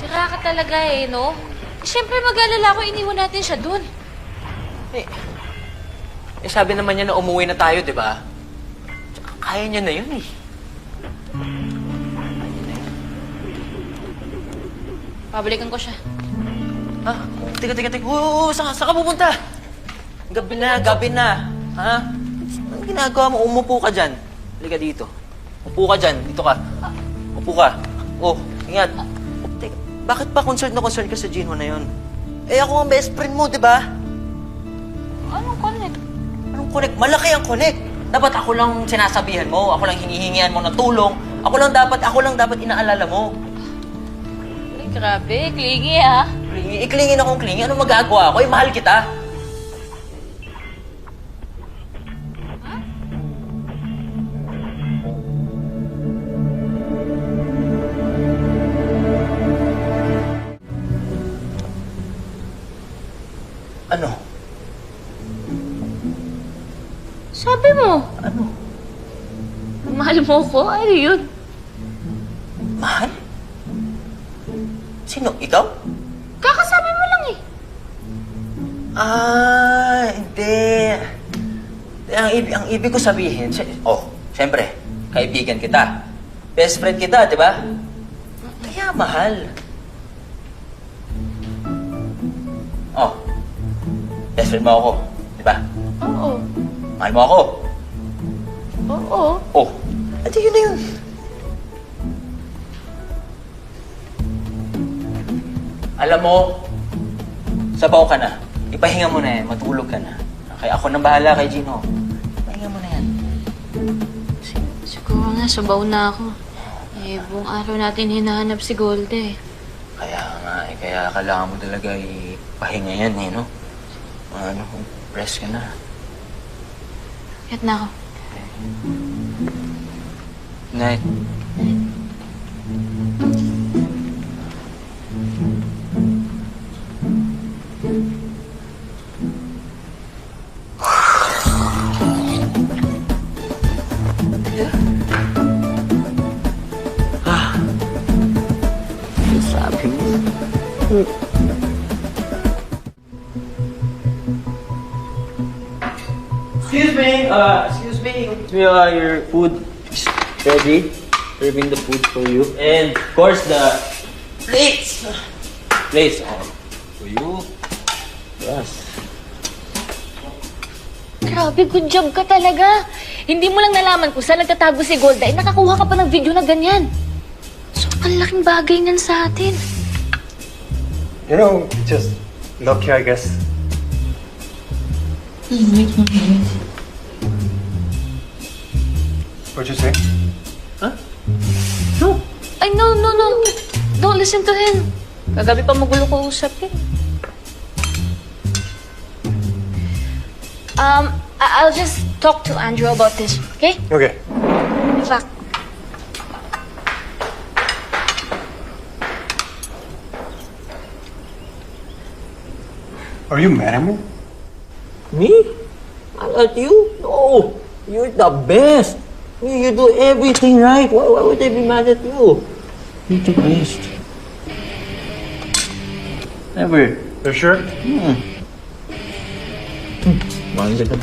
Sira ka talaga eh, no? Siyempre mag-alala ko, iniwan natin siya dun. Sabi naman niya na umuwi na tayo, di ba? Tsaka kaya niya na yun eh. Pabalikan ko siya. Ha? Teka. Oo, saan ka pupunta? Gabi na. Ha? Anong ginagawa mo? Umupo ka dyan. Halika dito. Upo ka dyan. Dito ka. Upo ka. Oh, ingat. Teka, bakit pa concerned ka sa Jinho na yun? Eh, ako ang best friend mo, di ba? Anong connect? Anong connect? Malaki ang connect. Dapat ako lang sinasabihan mo. Ako lang hinihingian mo ng tulong. Ako lang dapat inaalala mo. Ay, grabe, clingy ah. Iklingin akong klingi. Ano magagawa ko? Mahal kita. Ano? Sabi mo, Ano? mahal mo ko? Ano yun? Mahal? Sino? Ikaw? Kakasabi mo lang eh. Hindi. Ang ibig ko sabihin, siyempre, kaibigan kita. Best friend kita, di ba? Kaya mahal. Best friend mo ako, di ba? Oo. Mahal mo ako. Oo. Ate, yun na yun. Alam mo, sabaw ka na. Ipahinga mo na yan. Matulog ka na. Kaya ako nang bahala kay Gino. Ipahinga mo na yan. Siguro nga, sabaw na ako. Eh, buong araw natin hinahanap si Golde. Kaya nga, kaya kailangan mo talaga ipahinga yan eh, no? Rest ka na. Kaya na ako. Night. Sabi mo. Excuse me. Your food is ready. Serving the food for you. And, of course, the plates. Plates are for you. Yes. Grabe, good job ka talaga. Hindi mo lang nalaman kung saan nagtatago si Golda, eh nakakuha ka pa ng video na ganyan. So, ang laking bagay niyan sa atin. You know, just lucky, I guess. What'd you say? Huh? No. Ay, no. Don't listen to him. Kagabi pa magulo ko usap eh. I'll just talk to Andrew about this, okay? Okay. Fuck. Are you mad at me? Me? At you? No. You're the best. You do everything right. Why would I be mad at you? You're the best. Never. You sure? Mahal ka.